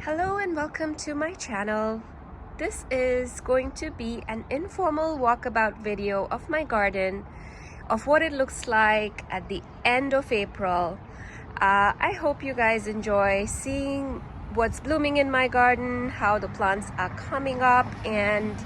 Hello and welcome to my channel. This is going to be an informal walkabout video of my garden, of what it looks like at the end of April. I hope you guys enjoy seeing what's blooming in my garden, how the plants are coming up, and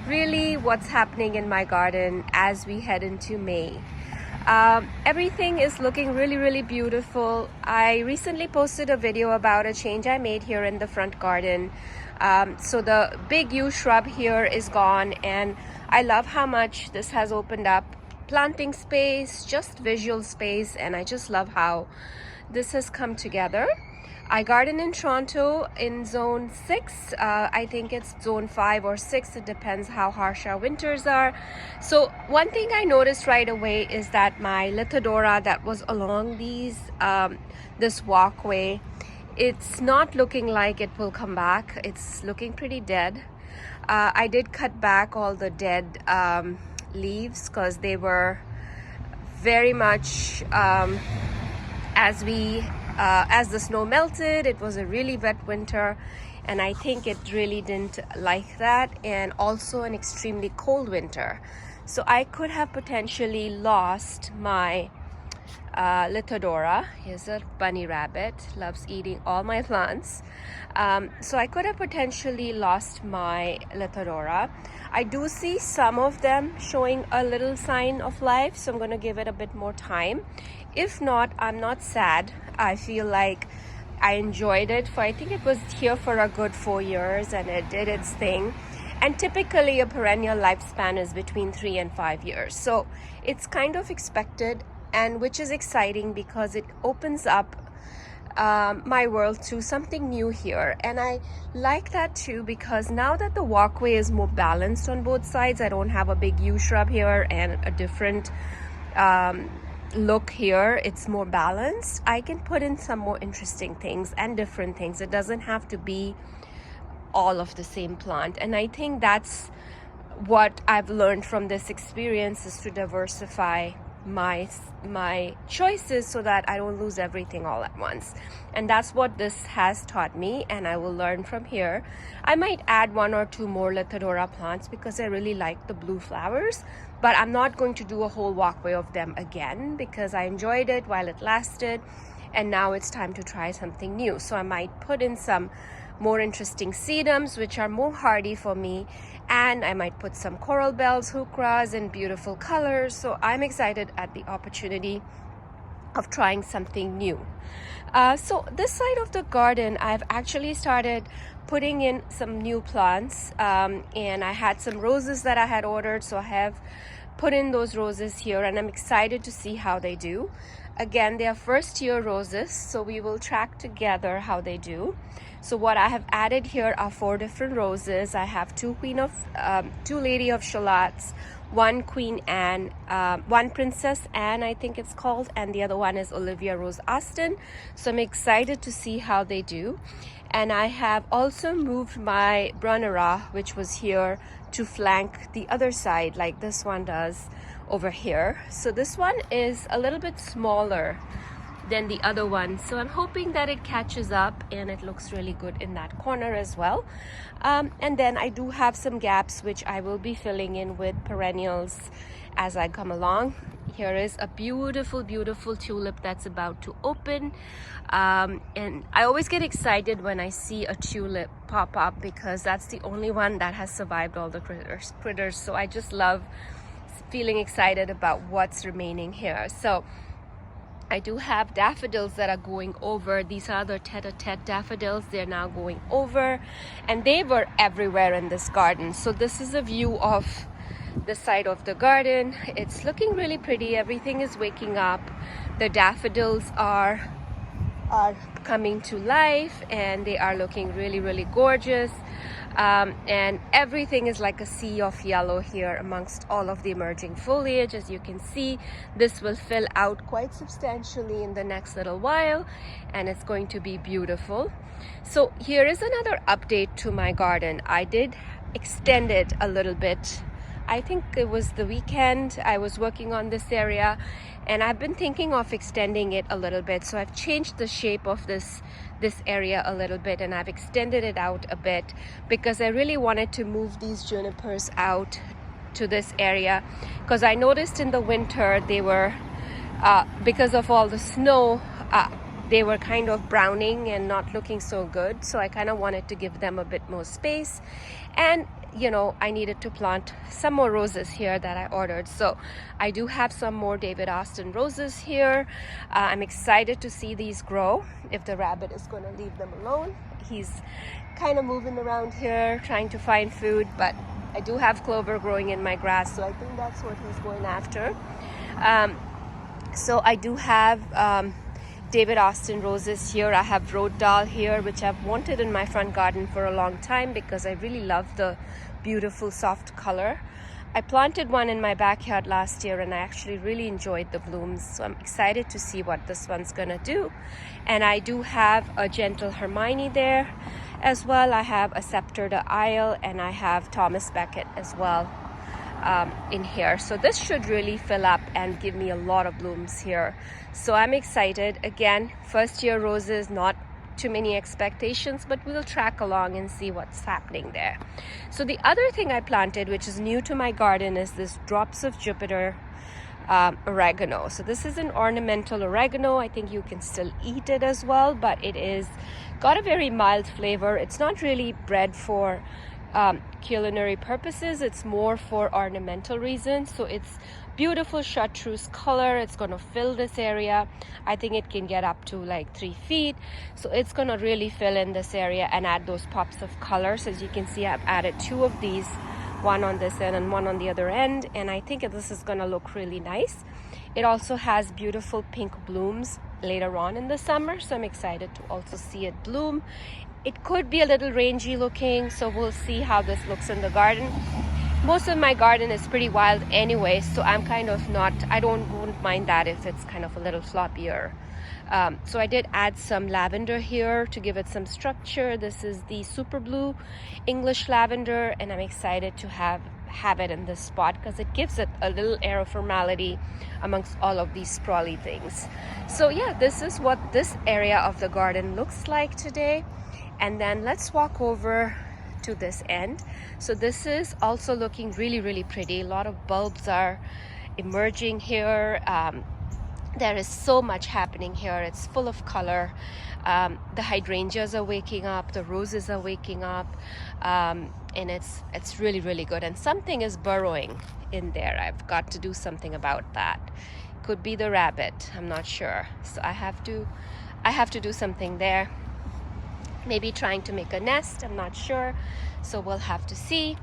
really what's happening in my garden as we head into May. Everything is looking really beautiful. I recently posted a video about a change I made here in the front garden. So the big yew shrub here is gone, and I love how much this has opened up planting space, just visual space, and I just love how this has come together. I garden in Toronto in zone 6. I think it's zone 5 or 6. It depends how harsh our winters are. So one thing I noticed right away is that my Lithodora that was along this walkway, it's not looking like it will come back. It's looking pretty dead. I did cut back all the dead leaves because they were very much as the snow melted. It was a really wet winter, and I think it really didn't like that, and also an extremely cold winter. So I could have potentially lost my Lithodora. Here's a bunny rabbit, loves eating all my plants. So I could have potentially lost my Lithodora. I do see some of them showing a little sign of life, so I'm going to give it a bit more time. If not, I'm not sad. I feel like I enjoyed it I think it was here for a good 4 years, and it did its thing. And typically a perennial lifespan is between 3 and 5 years. So it's kind of expected, and which is exciting because it opens up my world to something new here. And I like that too, because now that the walkway is more balanced on both sides, I don't have a big yew shrub here and a different look here. It's more balanced. I can put in some more interesting things and different things. It doesn't have to be all of the same plant, and I think that's what I've learned from this experience, is to diversify my choices so that I don't lose everything all at once. And that's what this has taught me, and I will learn from here. I might add 1 or 2 more Lithodora plants because I really like the blue flowers, but I'm not going to do a whole walkway of them again because I enjoyed it while it lasted, and now it's time to try something new. So I might put in some more interesting sedums which are more hardy for me, and I might put some coral bells, heucheras in beautiful colors. So I'm excited at the opportunity of trying something new. So this side of the garden, I've actually started putting in some new plants, and I had some roses that I had ordered, so I have put in those roses here, and I'm excited to see how they do. Again, they are first year roses, so we will track together how they do. So what I have added here are 4 different roses. I have 2 Lady of Shalotts, 1 Queen Anne, 1 Princess Anne, I think it's called, and the other one is Olivia Rose Austin. So I'm excited to see how they do. And I have also moved my Brunnera, which was here, to flank the other side like this one does over here. So this one is a little bit smaller than the other one, so I'm hoping that it catches up and it looks really good in that corner as well. And then I do have some gaps which I will be filling in with perennials as I come along. Here is a beautiful tulip that's about to open, and I always get excited when I see a tulip pop up because that's the only one that has survived all the critters. So I just love feeling excited about what's remaining here. So I do have daffodils that are going over. These are the tete-a-tete daffodils. They're now going over, and they were everywhere in this garden. So this is a view of the side of the garden. It's looking really pretty. Everything is waking up. The daffodils are coming to life, and they are looking really gorgeous. And everything is like a sea of yellow here amongst all of the emerging foliage. As you can see, this will fill out quite substantially in the next little while, and it's going to be beautiful. So here is another update to my garden. I did extend it a little bit I think it was the weekend I was working on this area, and I've been thinking of extending it a little bit. So I've changed the shape of this area a little bit, and I've extended it out a bit because I really wanted to move these junipers out to this area, because I noticed in the winter they were because of all the snow, they were kind of browning and not looking so good. So I kind of wanted to give them a bit more space, and you know, I needed to plant some more roses here that I ordered. So I do have some more David Austin roses here. I'm excited to see these grow, if the rabbit is going to leave them alone. He's kind of moving around here trying to find food, but I do have clover growing in my grass, so I think that's what he's going after. So I do have David Austin roses here. I have Rhododal here, which I've wanted in my front garden for a long time because I really love the beautiful soft color. I planted one in my backyard last year and I actually really enjoyed the blooms. So I'm excited to see what this one's gonna do. And I do have a gentle Hermione there as well. I have a Scepter the Isle, and I have Thomas Becket as well in here. So this should really fill up and give me a lot of blooms here. So I'm excited. Again, first year roses, not too many expectations, but we'll track along and see what's happening there. So the other thing I planted, which is new to my garden, is this Drops of Jupiter oregano. So this is an ornamental oregano. I think you can still eat it as well, but it is got a very mild flavor. It's not really bred for culinary purposes. It's more for ornamental reasons. So it's beautiful chartreuse color. It's going to fill this area. I think it can get up to like 3 feet. So it's going to really fill in this area and add those pops of colors. As you can see, I've added 2 of these, one on this end and one on the other end, and I think this is going to look really nice. It also has beautiful pink blooms later on in the summer, so I'm excited to also see it bloom. It could be a little rangy looking, so we'll see how this looks in the garden. Most of my garden is pretty wild anyway, so I'm kind of not, wouldn't mind that if it's kind of a little floppier. So I did add some lavender here to give it some structure. This is the Super Blue English lavender, and I'm excited to have it in this spot because it gives it a little air of formality amongst all of these sprawly things. So yeah, this is what this area of the garden looks like today. And then let's walk over to this end. So this is also looking really, really pretty. A lot of bulbs are emerging here. There is so much happening here. It's full of color. The hydrangeas are waking up, the roses are waking up, and it's really, really good. And something is burrowing in there. I've got to do something about that. Could be the rabbit, I'm not sure. So I have to do something there. Maybe trying to make a nest, I'm not sure. So we'll have to see.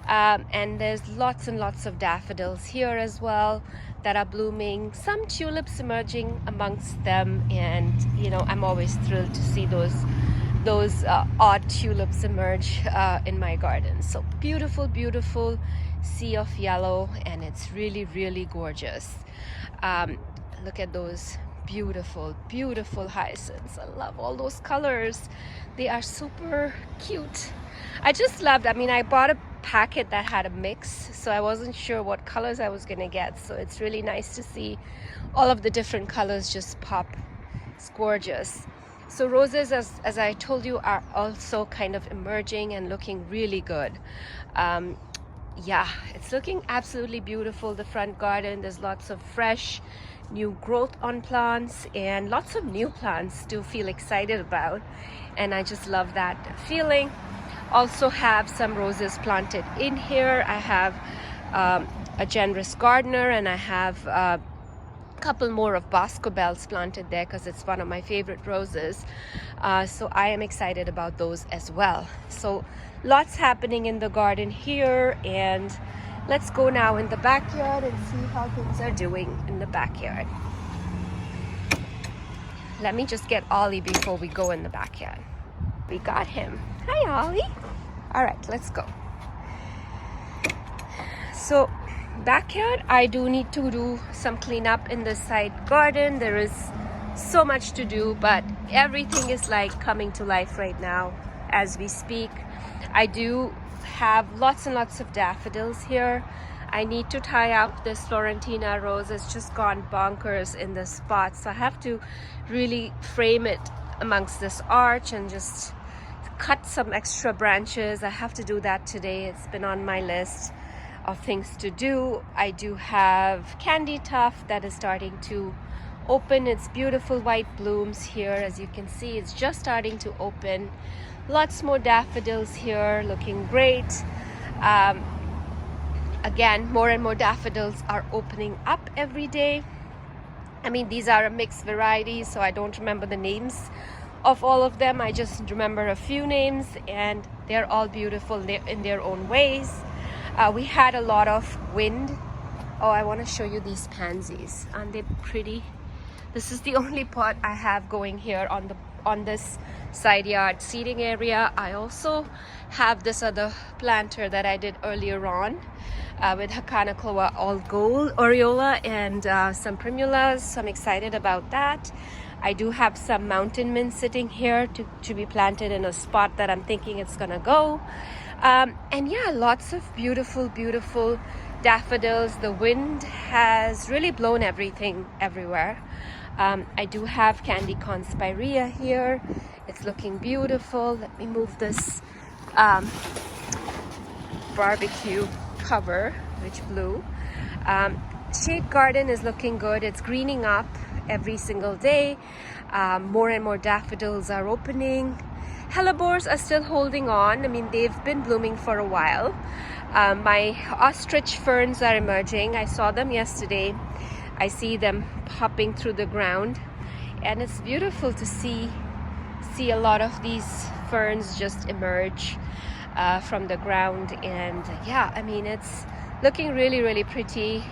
And there's lots and lots of daffodils here as well that are blooming. Some tulips emerging amongst them, and you know, I'm always thrilled to see those odd tulips emerge in my garden. So beautiful, beautiful sea of yellow, and it's really, really gorgeous. Look at those beautiful, beautiful hyacinths. I love all those colors. They are super cute. I just loved, I mean, I bought a packet that had a mix, so I wasn't sure what colors I was gonna get. So it's really nice to see all of the different colors just pop. It's gorgeous. So roses, as I told you, are also kind of emerging and looking really good. Yeah, it's looking absolutely beautiful. The front garden, there's lots of fresh new growth on plants and lots of new plants to feel excited about, and I just love that feeling. Also have some roses planted in here. I have a generous gardener, and I have a couple more of Boscobels planted there because it's one of my favorite roses. So I am excited about those as well. So lots happening in the garden here, and let's go now in the backyard and see how things are doing in the backyard. Let me just get Ollie before we go in the backyard. We got him. Hi, Ollie. All right, let's go. So backyard, I do need to do some cleanup in the side garden. There is so much to do, but everything is like coming to life right now as we speak. I do have lots and lots of daffodils here. I need to tie up this Florentina rose. It's just gone bonkers in this spot, so I have to really frame it amongst this arch and just cut some extra branches. I have to do that today. It's been on my list of things to do. I do have candy tuft that is starting to open its beautiful white blooms here. As you can see, it's just starting to open. Lots more daffodils here, looking great. Again, more and more daffodils are opening up every day. I mean, these are a mixed variety, so I don't remember the names of all of them. I just remember a few names, and they're all beautiful in their own ways. We had a lot of wind. Oh, I want to show you these pansies. Aren't they pretty? This is the only pot I have going here on this side yard seating area. I also have this other planter that I did earlier on with Hakanakloa all gold aureola and some primulas, so I'm excited about that. I do have some mountain mint sitting here to be planted in a spot that I'm thinking it's gonna go. And yeah, lots of beautiful daffodils. The wind has really blown everything everywhere. I do have candy conspirea here. It's looking beautiful. Let me move this barbecue cover, which blew. Shade garden is looking good. It's greening up every single day. More and more daffodils are opening. Hellebores are still holding on. I mean, they've been blooming for a while. My ostrich ferns are emerging. I saw them yesterday. I see them popping through the ground, and it's beautiful to see a lot of these ferns just emerge from the ground. And yeah, I mean, it's looking really pretty.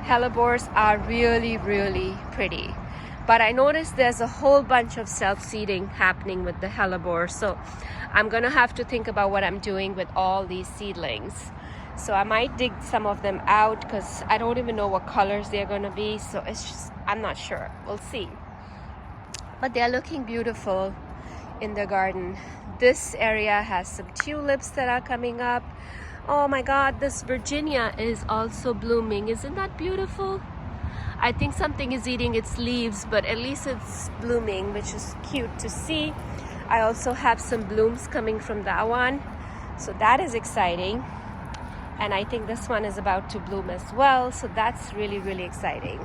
Hellebores are really pretty, but I noticed there's a whole bunch of self-seeding happening with the hellebore, so I'm gonna have to think about what I'm doing with all these seedlings. So I might dig some of them out because I don't even know what colors they're gonna be, so it's just, I'm not sure. We'll see. But they're looking beautiful in the garden. This area has some tulips that are coming up. Oh my God, this Virginia is also blooming. Isn't that beautiful? I think something is eating its leaves, but at least it's blooming, which is cute to see. I also have some blooms coming from that one, so that is exciting. And I think this one is about to bloom as well, so that's really exciting.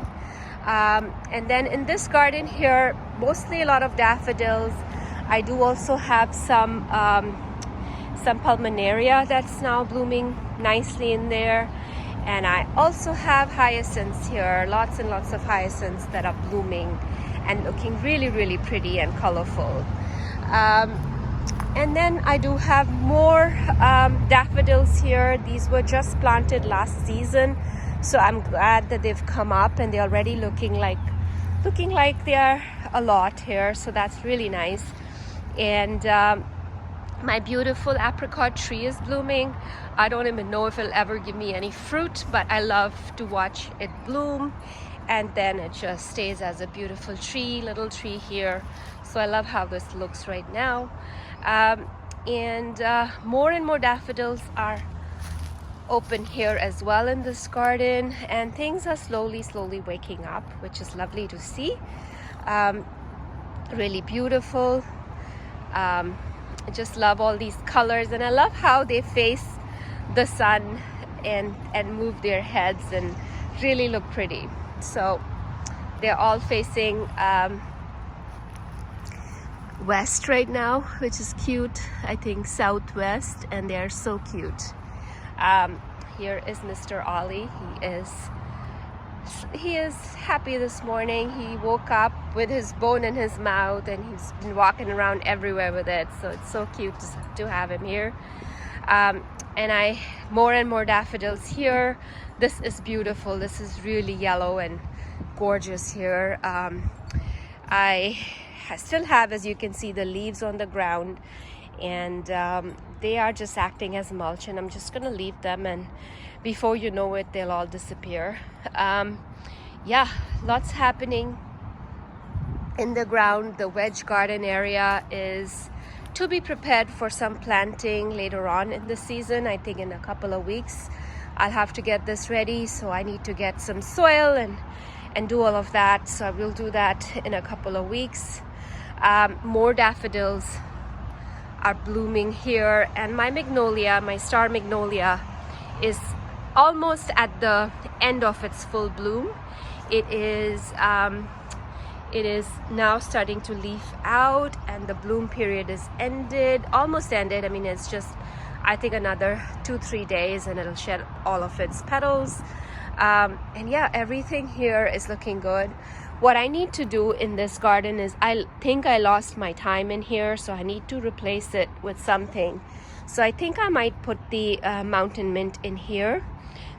And then in this garden here, mostly a lot of daffodils. I do also have some pulmonaria that's now blooming nicely in there. And I also have hyacinths here, lots and lots of hyacinths that are blooming and looking really pretty and colorful. And then I do have more daffodils here. These were just planted last season, so I'm glad that they've come up and they're already looking like they are a lot here, so that's really nice. And my beautiful apricot tree is blooming. I don't even know if it'll ever give me any fruit, but I love to watch it bloom, and then it just stays as a beautiful tree, little tree here. So I love how this looks right now. And more and more daffodils are open here as well in this garden, and things are slowly waking up, which is lovely to see. Really beautiful. I just love all these colors, and I love how they face the sun and move their heads and really look pretty. So they're all facing west right now, which is cute. I think southwest, and they're so cute. Here is Mr. Ollie. He is happy this morning. He woke up with his bone in his mouth, and he's been walking around everywhere with it, so it's so cute to have him here. And more and more daffodils here. This is beautiful. This is really yellow and gorgeous here. I still have, as you can see, the leaves on the ground, and they are just acting as mulch, and I'm just gonna leave them, and before you know it, they'll all disappear. Yeah, lots happening in the ground. The wedge garden area is to be prepared for some planting later on in the season. I think in a couple of weeks I'll have to get this ready, so I need to get some soil and do all of that. So I will do that in a couple of weeks. More daffodils are blooming here, and my magnolia, my star magnolia, is almost at the end of its full bloom. It is now starting to leaf out, and the bloom period is almost ended. I mean, it's just, I think, another 2-3 days and it'll shed all of its petals. And yeah, everything here is looking good. What I need to do in this garden is, I think I lost my thyme in here, so I need to replace it with something. So I think I might put the mountain mint in here.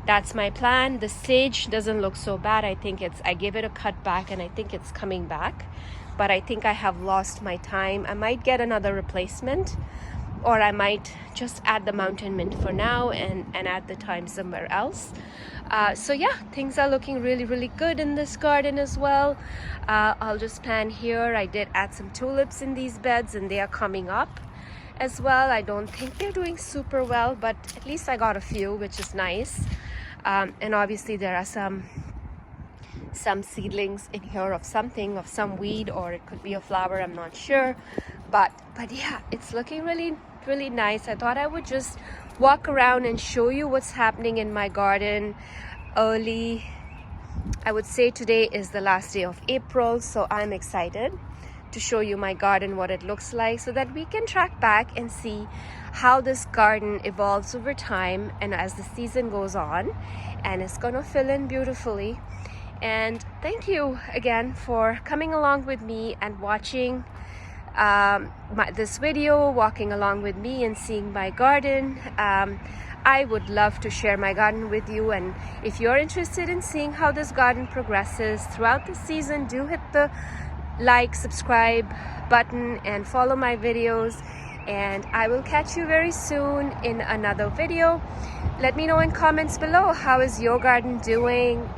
That's my plan. The sage doesn't look so bad. I think I gave it a cut back and I think it's coming back. But I think I have lost my thyme. I might get another replacement, or I might just add the mountain mint for now and add the thyme somewhere else. So yeah, things are looking really, really good in this garden as well. I'll just plan here. I did add some tulips in these beds and they are coming up as well. I don't think they're doing super well, but at least I got a few, which is nice. And obviously there are some seedlings in here of some weed, or it could be a flower, I'm not sure. But yeah, it's looking really, really nice. I thought I would just walk around and show you what's happening in my garden early. I would say today is the last day of April, so I'm excited to show you my garden, what it looks like, so that we can track back and see how this garden evolves over time and as the season goes on, and it's gonna fill in beautifully. And thank you again for coming along with me and watching this video, walking along with me and seeing my garden. I would love to share my garden with you, and if you're interested in seeing how this garden progresses throughout the season, do hit the like, subscribe button and follow my videos, and I will catch you very soon in another video. Let me know in comments below, how is your garden doing?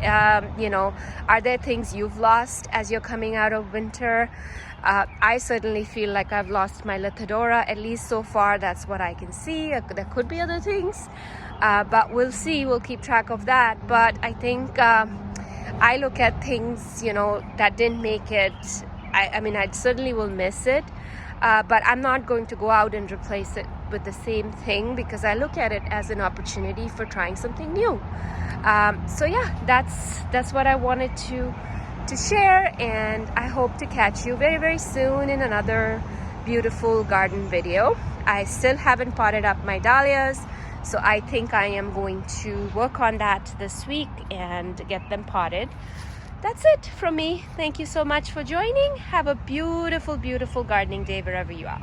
You know, are there things you've lost as you're coming out of winter? I certainly feel like I've lost my Lithidora, at least so far. That's what I can see. There could be other things, but we'll see. We'll keep track of that. But I think I look at things, you know, that didn't make it. I mean, I certainly will miss it, but I'm not going to go out and replace it with the same thing, because I look at it as an opportunity for trying something new. So yeah, that's what I wanted to share, and I hope to catch you very, very soon in another beautiful garden video. I still haven't potted up my dahlias, so I think I am going to work on that this week and get them potted. That's it from me. Thank you so much for joining. Have a beautiful, beautiful gardening day wherever you are.